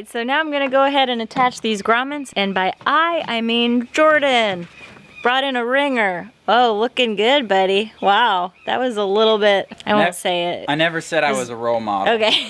So now I'm gonna go ahead and attach these grommets, and by I mean Jordan. Brought in a ringer. Oh, looking good, buddy. Wow, that was a little bit, I won't say it. I never said I was a role model. Okay.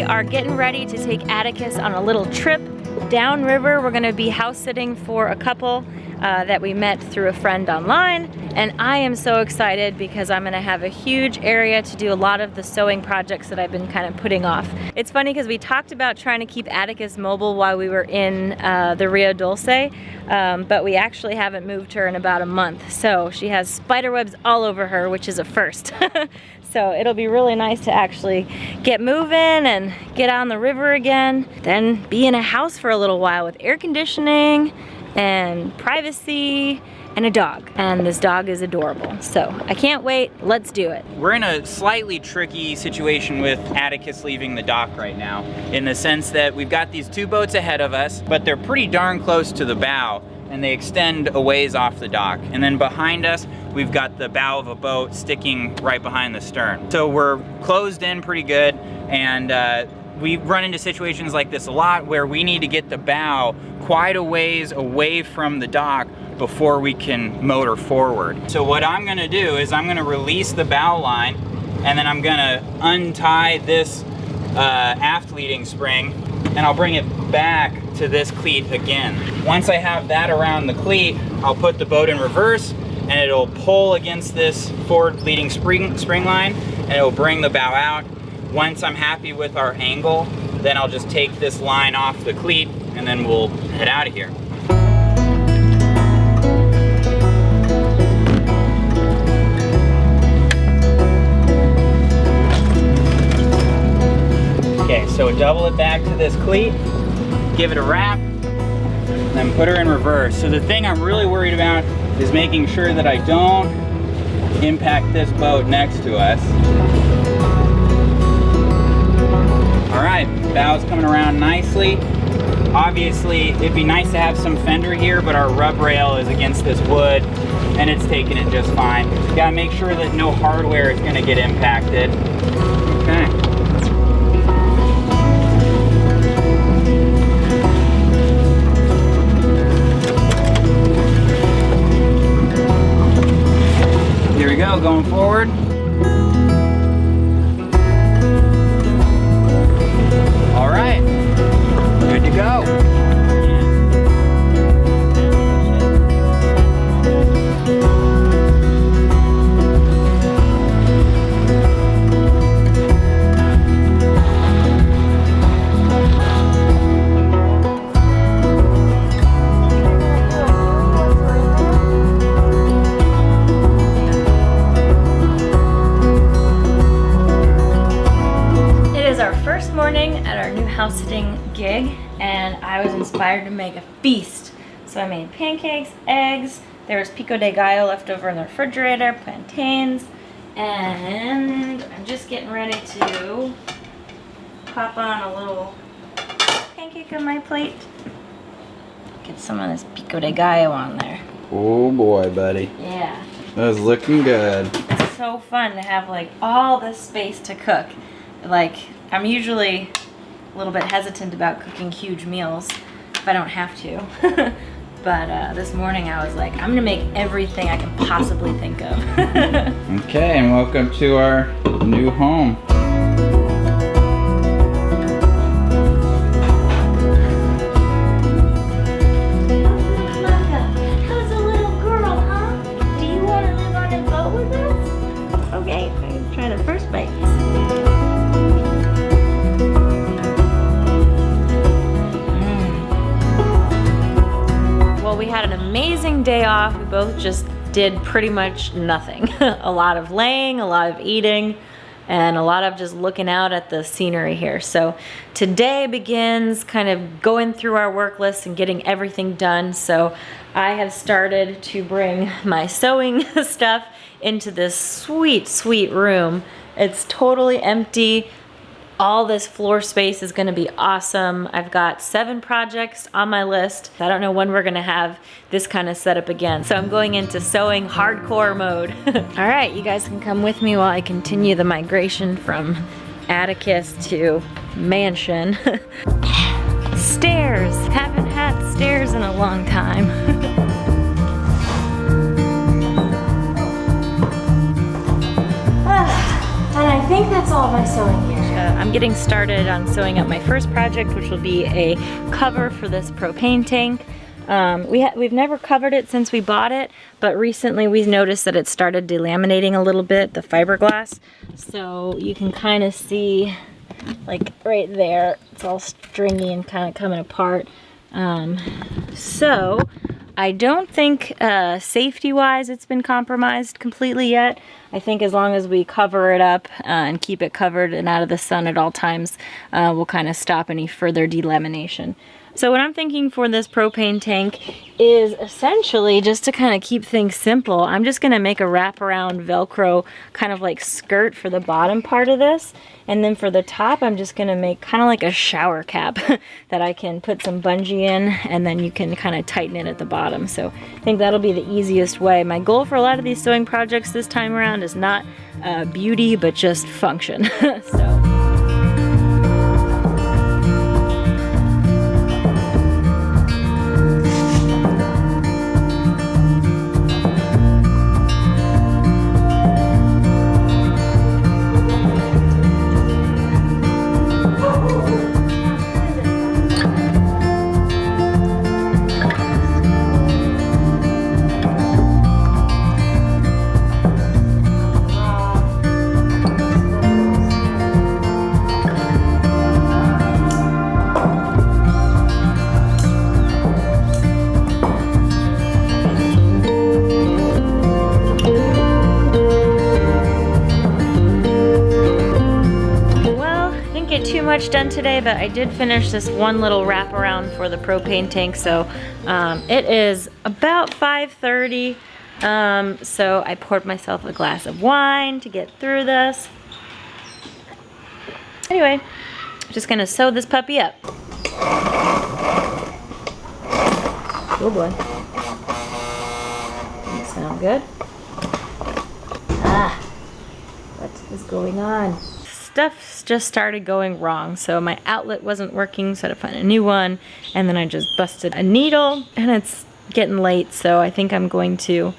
Are getting ready to take Atticus on a little trip downriver. We're gonna be house sitting for a couple that we met through a friend online, and I am so excited because I'm gonna have a huge area to do a lot of the sewing projects that I've been kind of putting off. It's funny because we talked about trying to keep Atticus mobile while we were in the Rio Dulce, but we actually haven't moved her in about a month. So she has spider webs all over her, which is a first. So it'll be really nice to actually get moving and get on the river again, then be in a house for a little while with air conditioning and privacy and a dog. And this dog is adorable. So I can't wait, let's do it. We're in a slightly tricky situation with Atticus leaving the dock right now, in the sense that we've got these two boats ahead of us, but they're pretty darn close to the bow, and they extend a ways off the dock. And then behind us, we've got the bow of a boat sticking right behind the stern. So we're closed in pretty good, and we run into situations like this a lot where we need to get the bow quite a ways away from the dock before we can motor forward. So what I'm gonna do is I'm gonna release the bow line, and then I'm gonna untie this aft leading spring, and I'll bring it back to this cleat again. Once I have that around the cleat, I'll put the boat in reverse, and it'll pull against this forward leading spring line, and it'll bring the bow out. Once I'm happy with our angle, then I'll just take this line off the cleat, and then we'll head out of here. Okay, so double it back to this cleat, give it a wrap, and then put her in reverse. So the thing I'm really worried about is making sure that I don't impact this boat next to us. All right, bow's coming around nicely. Obviously, it'd be nice to have some fender here, but our rub rail is against this wood, and it's taking it just fine. Gotta make sure that no hardware is gonna get impacted. Okay. Here we go, going forward. All right, good to go. House sitting gig, and I was inspired to make a feast. So I made pancakes, eggs, there was pico de gallo left over in the refrigerator, plantains, and I'm just getting ready to pop on a little pancake on my plate. Get some of this pico de gallo on there. Oh boy, buddy. Yeah. That's looking good. It's so fun to have like all this space to cook. Like, I'm usually a little bit hesitant about cooking huge meals if I don't have to. But this morning I was like, I'm gonna make everything I can possibly think of. Okay, and welcome to our new home. How's a little girl, huh? Do you want to live on a boat with us? Okay, I'm gonna try the first bite. We had an amazing day off. We both just did pretty much nothing. A lot of laying, a lot of eating. and a lot of just looking out at the scenery here. So today begins kind of going through our work list and getting everything done. So I have started to bring my sewing stuff into this sweet, sweet room. It's totally empty. All this floor space is gonna be awesome. I've got 7 projects on my list. I don't know when we're gonna have this kind of setup again. So I'm going into sewing hardcore mode. All right, you guys can come with me while I continue the migration from Atticus to mansion. Stairs, haven't had stairs in a long time. And I think that's all my sewing here. I'm getting started on sewing up my first project, which will be a cover for this propane tank. We've never covered it since we bought it, but recently we've noticed that it started delaminating a little bit, the fiberglass. So you can kind of see, like right there, it's all stringy and kind of coming apart. So I don't think safety-wise it's been compromised completely yet. I think as long as we cover it up and keep it covered and out of the sun at all times, we'll kind of stop any further delamination. So what I'm thinking for this propane tank is essentially just to kind of keep things simple. I'm just gonna make a wraparound Velcro kind of like skirt for the bottom part of this. And then for the top, I'm just gonna make kind of like a shower cap that I can put some bungee in, and then you can kind of tighten it at the bottom. So I think that'll be the easiest way. My goal for a lot of these sewing projects this time around is not beauty, but just function. So. Much done today, but I did finish this one little wraparound for the propane tank. So it is about 5:30. So I poured myself a glass of wine to get through this. Anyway, just gonna sew this puppy up. Oh boy. Doesn't sound good. Ah, what is going on? Stuff just started going wrong. So my outlet wasn't working, so I had to find a new one. And then I just busted a needle, and it's getting late. So I think I'm going to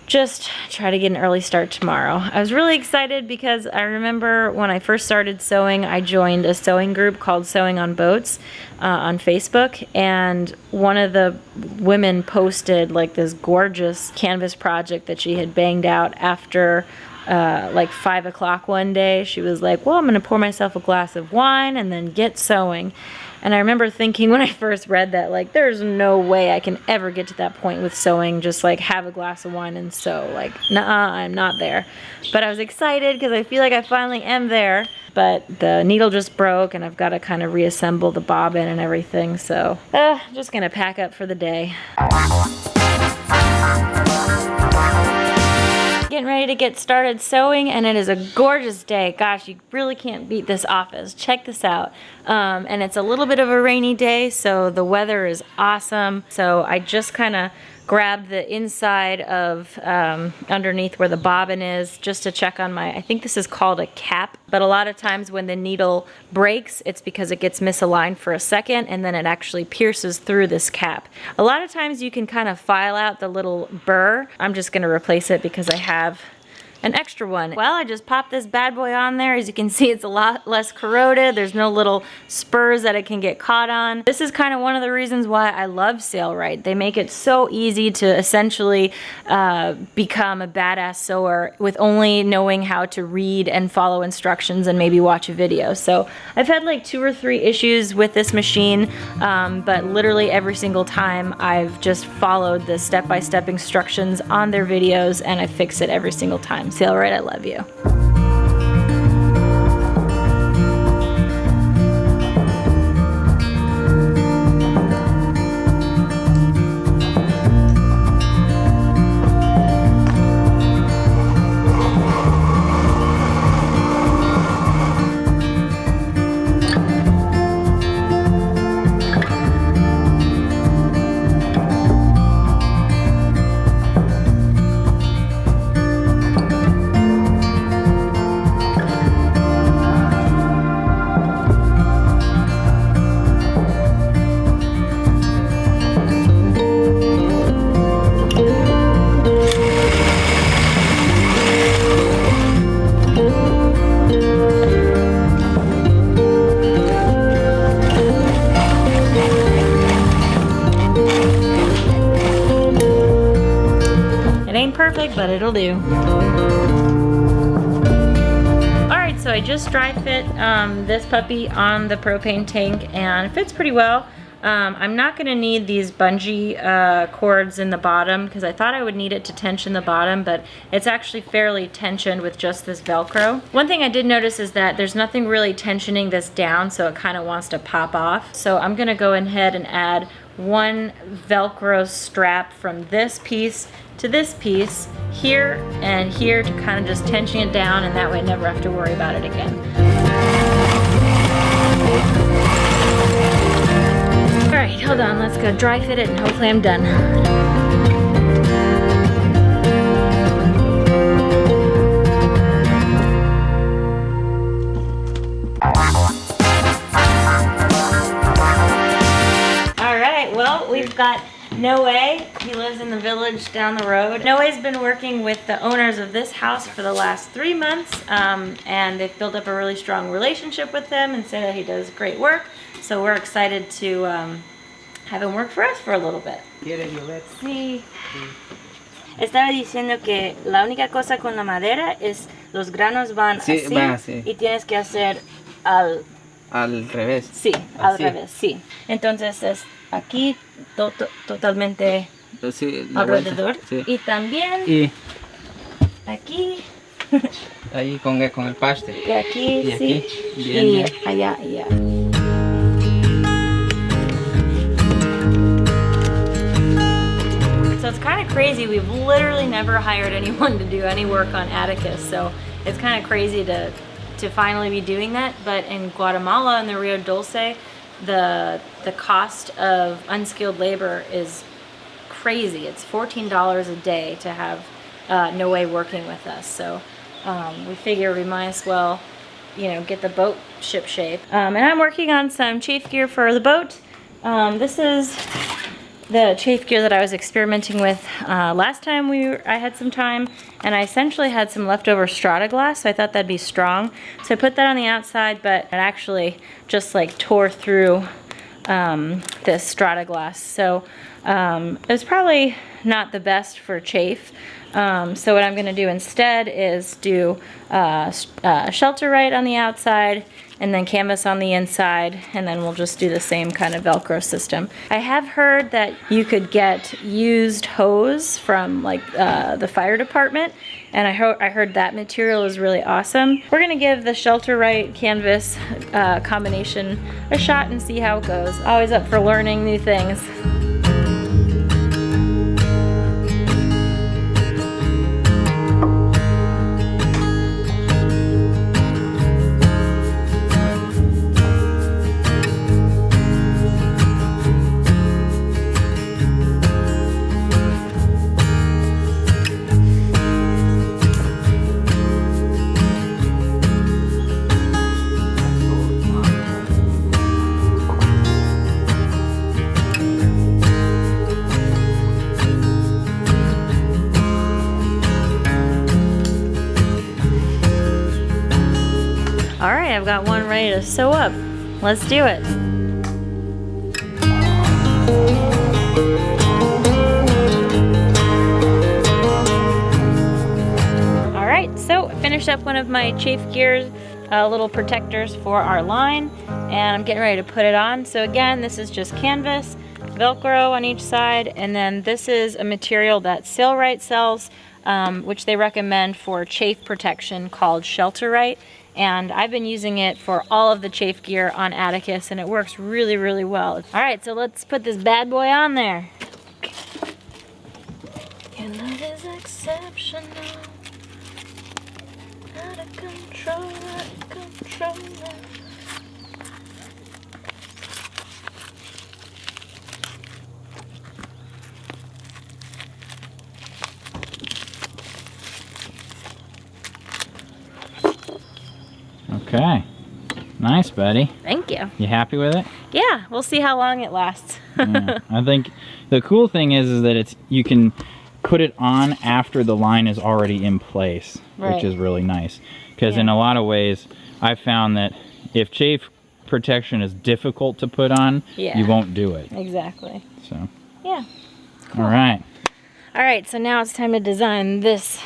just try to get an early start tomorrow. I was really excited because I remember when I first started sewing, I joined a sewing group called Sewing on Boats on Facebook, and one of the women posted like this gorgeous canvas project that she had banged out after like 5 o'clock one day. She was like, well, I'm gonna pour myself a glass of wine and then get sewing. And I remember thinking when I first read that, like, there's no way I can ever get to that point with sewing, just like have a glass of wine and sew. Like, nuh-uh, I'm not there. But I was excited because I feel like I finally am there. But the needle just broke, and I've got to kind of reassemble the bobbin and everything. So I'm just gonna pack up for the day. Getting ready to get started sewing, and it is a gorgeous day. Gosh, you really can't beat this office. Check this out. And it's a little bit of a rainy day, so the weather is awesome. So I just kind of grabbed the inside of underneath where the bobbin is just to check on my, I think this is called a cap, but a lot of times when the needle breaks, it's because it gets misaligned for a second and then it actually pierces through this cap. A lot of times you can kind of file out the little burr. I'm just gonna replace it because I have an extra one. Well, I just popped this bad boy on there. As you can see, it's a lot less corroded. There's no little spurs that it can get caught on. This is kind of one of the reasons why I love Sailrite. They make it so easy to essentially become a badass sewer with only knowing how to read and follow instructions and maybe watch a video. So I've had like 2 or 3 issues with this machine, but literally every single time I've just followed the step-by-step instructions on their videos and I fix it every single time. Sailrite, I love you. perfect, but it'll do. Alright, so I just dry fit this puppy on the propane tank and it fits pretty well. I'm not going to need these bungee cords in the bottom because I thought I would need it to tension the bottom, but it's actually fairly tensioned with just this Velcro. One thing I did notice is that there's nothing really tensioning this down, so it kind of wants to pop off. So I'm going to go ahead and add one Velcro strap from this piece to this piece here and here to kind of just tension it down, and that way I never have to worry about it again. Alright, hold on, let's go dry fit it and hopefully I'm done. Alright, well, we've got Noe. He lives in the village down the road. Noe's been working with the owners of this house for the last 3 months, and they've built up a really strong relationship with him and say that he does great work. So we're excited to have him work for us for a little bit. Sí. Estaba diciendo que la única cosa con la madera es los granos van así y tienes que hacer al revés. Sí, al revés, sí. Entonces es aquí totalmente Sí, alrededor sí. y también aquí. Ahí con el paste. Y aquí, y sí. Aquí, bien, Y bien. allá, allá. So it's kind of crazy. We've literally never hired anyone to do any work on Atticus. So it's kind of crazy to finally be doing that. But in Guatemala and the Rio Dulce, the cost of unskilled labor is crazy. It's $14 a day to have Noe working with us. So we figure we might as well, you know, get the boat ship shape. And I'm working on some chafe gear for the boat. This is the chafe gear that I was experimenting with last time I had some time, and I essentially had some leftover strata glass, so I thought that'd be strong. So I put that on the outside, but it actually just like tore through this strata glass. So it was probably not the best for chafe. So what I'm going to do instead is do Shelter-Rite on the outside and then canvas on the inside, and then we'll just do the same kind of Velcro system. I have heard that you could get used hose from like the fire department, and I heard that material is really awesome. We're going to give the Shelter-Rite canvas combination a shot and see how it goes. Always up for learning new things. All right, I've got one ready to sew up. Let's do it. All right, so I finished up one of my chafe gears, little protectors for our line, and I'm getting ready to put it on. So again, this is just canvas, Velcro on each side, and then this is a material that Sailboat sells, which they recommend for chafe protection, called Shelter-Rite. And I've been using it for all of the chafe gear on Atticus, and it works really, really well. All right, so let's put this bad boy on there. Your love is exceptional, out of control, out of control. Okay. Nice, buddy. Thank you. You happy with it? Yeah, we'll see how long it lasts. Yeah. I think the cool thing is that you can put it on after the line is already in place, Right. which is really nice. Because Yeah. in a lot of ways, I've found that if chafe protection is difficult to put on, Yeah. you won't do it. Exactly. So, Yeah. all right. All right, so now it's time to design this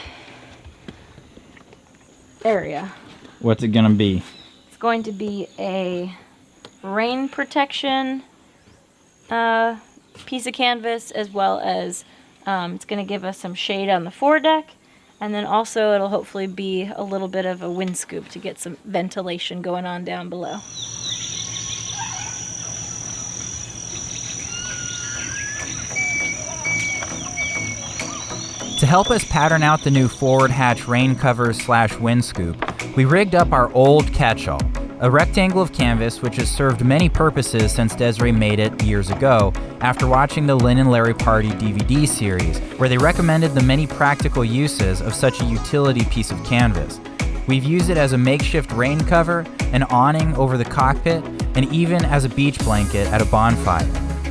area. What's it gonna be? It's going to be a rain protection piece of canvas, as well as it's going to give us some shade on the foredeck, and then also it'll hopefully be a little bit of a wind scoop to get some ventilation going on down below. To help us pattern out the new forward hatch rain cover / wind scoop, we rigged up our old catch-all, a rectangle of canvas which has served many purposes since Desiree made it years ago after watching the Lynn and Larry Party DVD series, where they recommended the many practical uses of such a utility piece of canvas. We've used it as a makeshift rain cover, an awning over the cockpit, and even as a beach blanket at a bonfire.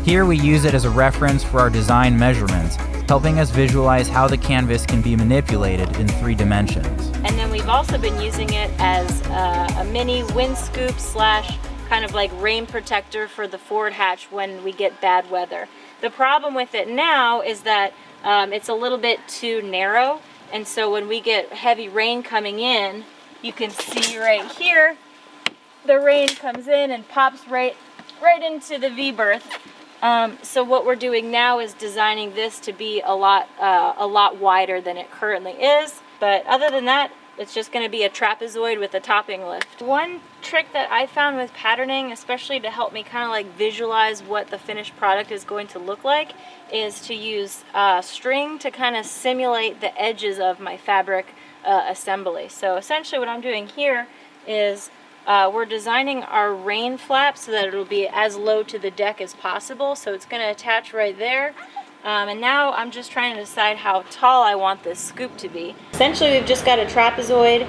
Here we use it as a reference for our design measurements, helping us visualize how the canvas can be manipulated in 3 dimensions. And then we've also been using it as a mini wind scoop / kind of like rain protector for the forward hatch when we get bad weather. The problem with it now is that it's a little bit too narrow, and so when we get heavy rain coming in, you can see right here, the rain comes in and pops right into the V-berth. So what we're doing now is designing this to be a lot wider than it currently is. But other than that, it's just going to be a trapezoid with a topping lift. One trick that I found with patterning, especially to help me kind of like visualize what the finished product is going to look like, is to use string to kind of simulate the edges of my fabric assembly. So essentially what I'm doing here is we're designing our rain flap so that it'll be as low to the deck as possible. So it's going to attach right there. And now I'm just trying to decide how tall I want this scoop to be. Essentially we've just got a trapezoid.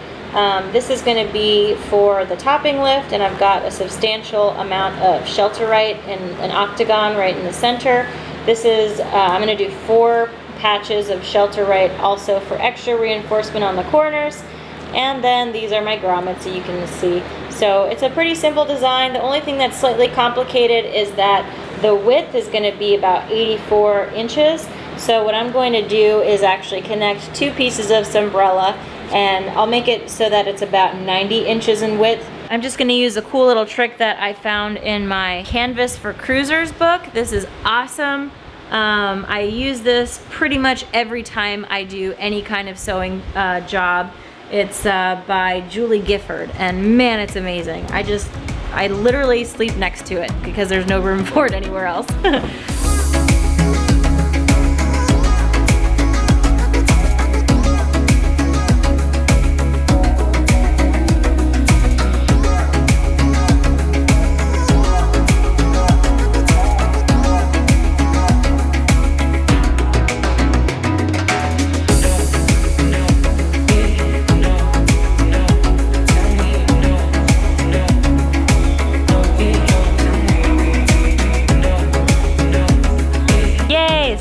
This is going to be for the topping lift, and I've got a substantial amount of Shelterite and an octagon right in the center. This is, I'm going to do 4 patches of Shelterite also for extra reinforcement on the corners. And then these are my grommets, so you can see. So it's a pretty simple design. The only thing that's slightly complicated is that the width is going to be about 84 inches. So what I'm going to do is actually connect 2 pieces of Sombrella, and I'll make it so that it's about 90 inches in width. I'm just going to use a cool little trick that I found in my Canvas for Cruisers book. This is awesome. I use this pretty much every time I do any kind of sewing job. It's by Julie Gifford, and man, it's amazing. I literally sleep next to it because there's no room for it anywhere else.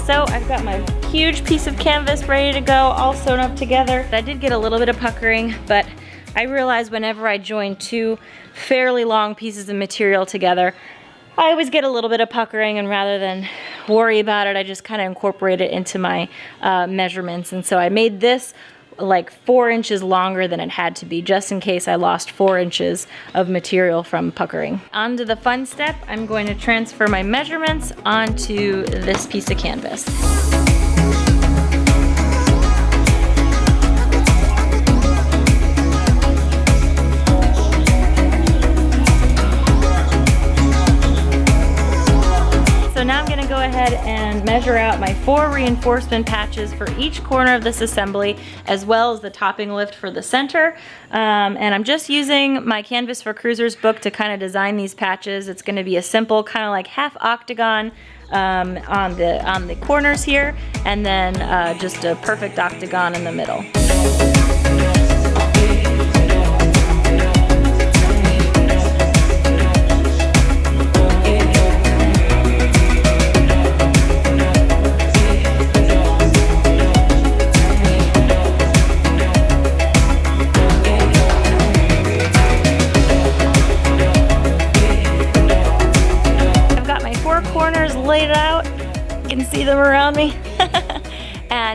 So I've got my huge piece of canvas ready to go, all sewn up together. I did get a little bit of puckering, but I realized whenever I join 2 fairly long pieces of material together, I always get a little bit of puckering, and rather than worry about it, I just kind of incorporate it into my measurements. And so I made this like 4 inches longer than it had to be, just in case I lost 4 inches of material from puckering. On to the fun step. I'm going to transfer my measurements onto this piece of canvas. So now I'm going to go ahead and measure out my 4 reinforcement patches for each corner of this assembly, as well as the topping lift for the center. And I'm just using my Canvas for Cruisers book to kind of design these patches. It's going to be a simple kind of like half octagon on the corners here, and then just a perfect octagon in the middle. Laid out, you can see them around me.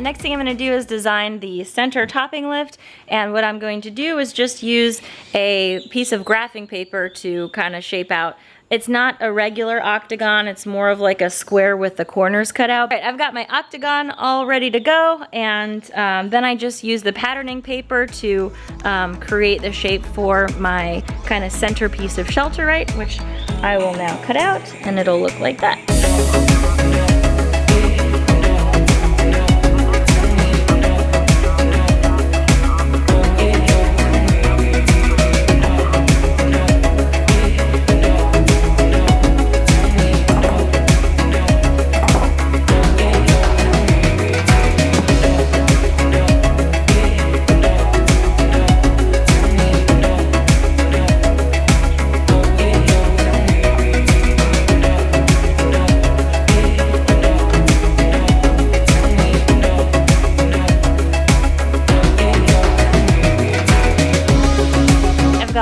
next thing I'm going to do is design the center topping lift, and what I'm going to do is just use a piece of graphing paper to kind of shape out. It's not a regular octagon, it's more of like a square with the corners cut out. All right, I've got my octagon all ready to go, and then I just use the patterning paper to create the shape for my kind of center piece of shelter, right, which I will now cut out, and it'll look like that.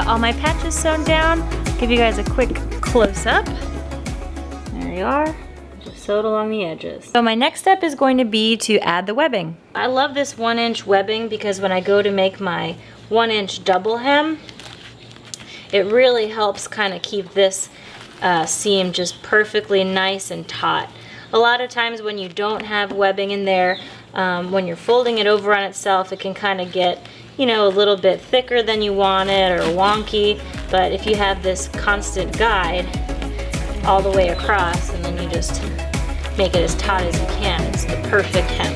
All my patches sewn down. Give you guys a quick close-up. There you are, just sewed along the edges. So my next step is going to be to add the webbing. I love this 1-inch webbing because when I go to make my 1-inch double hem, it really helps kind of keep this seam just perfectly nice and taut. A lot of times when you don't have webbing in there, when you're folding it over on itself, it can kind of get, you know, a little bit thicker than you want it or wonky, but if you have this constant guide all the way across and then you just make it as taut as you can, it's the perfect hem.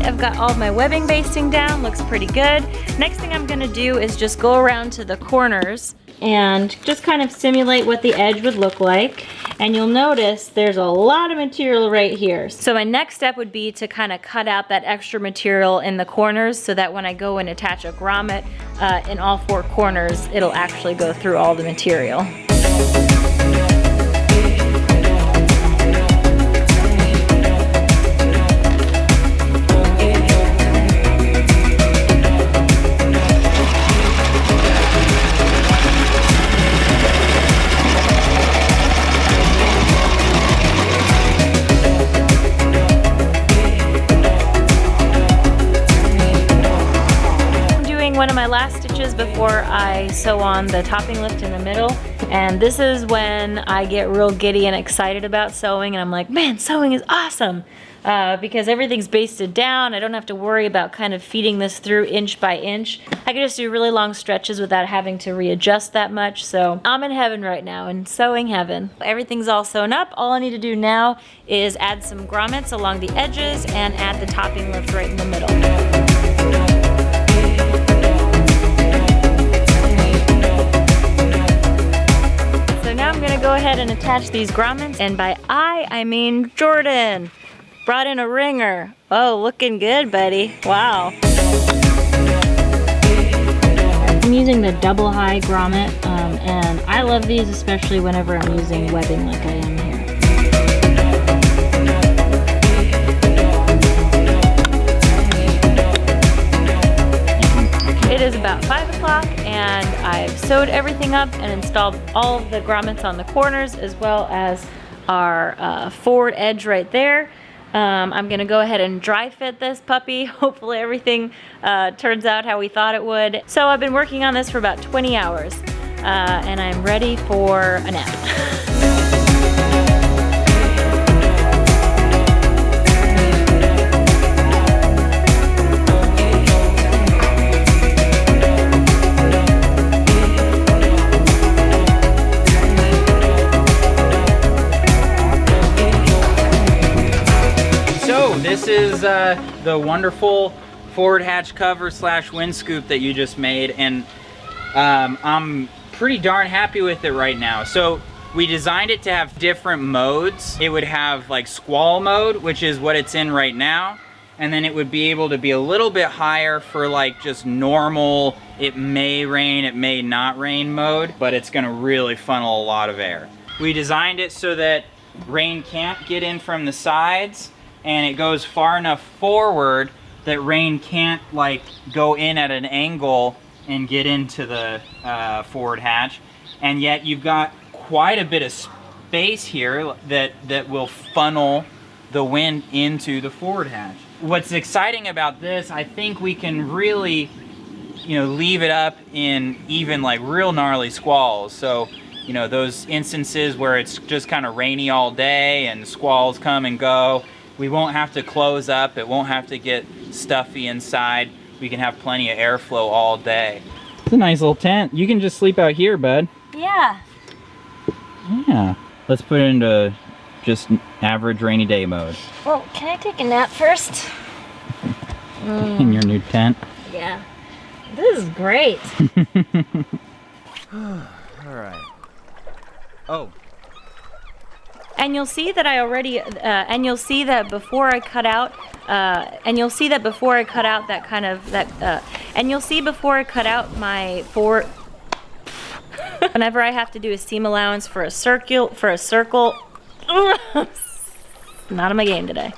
I've got all of my webbing basting down, looks pretty good. Next thing I'm gonna do is just go around to the corners and just kind of simulate what the edge would look like. And you'll notice there's a lot of material right here. So my next step would be to kind of cut out that extra material in the corners so that when I go and attach a grommet in all 4 corners, it'll actually go through all the material. One of my last stitches before I sew on the topping lift in the middle, and this is when I get real giddy and excited about sewing, and I'm like, man, sewing is awesome because everything's basted down. I don't have to worry about kind of feeding this through inch by inch. I can just do really long stretches without having to readjust that much. So I'm in heaven right now, in sewing heaven. Everything's all sewn up. All I need to do now is add some grommets along the edges and add the topping lift right in the middle. Now I'm gonna go ahead and attach these grommets, and by I mean Jordan. Brought in a ringer. Oh, looking good, buddy. Wow. I'm using the double high grommet, and I love these especially whenever I'm using webbing like I am here. It is about 5 o'clock and I've sewed everything up and installed all of the grommets on the corners as well as our forward edge right there. I'm gonna go ahead and dry fit this puppy. Hopefully everything turns out how we thought it would. So I've been working on this for about 20 hours and I'm ready for a nap. This is the wonderful forward hatch cover / wind scoop that you just made, and I'm pretty darn happy with it right now. So we designed it to have different modes. It would have like squall mode, which is what it's in right now, and then it would be able to be a little bit higher for like just normal, it may rain, it may not rain mode, but it's gonna really funnel a lot of air. We designed it so that rain can't get in from the sides, and it goes far enough forward that rain can't like go in at an angle and get into the forward hatch. And yet you've got quite a bit of space here that will funnel the wind into the forward hatch. What's exciting about this, I think we can really, leave it up in even like real gnarly squalls. So, those instances where it's just kind of rainy all day and squalls come and go, we won't have to close up. It won't have to get stuffy inside. We can have plenty of airflow all day. It's a nice little tent. You can just sleep out here, bud. Yeah. Yeah. Let's put it into just average rainy day mode. Well, can I take a nap first? In your new tent. Yeah. This is great. All right. Oh. And you'll see that I already, and you'll see that before I cut out, and you'll see before I cut out my whenever I have to do a seam allowance for a circle, not on my game today.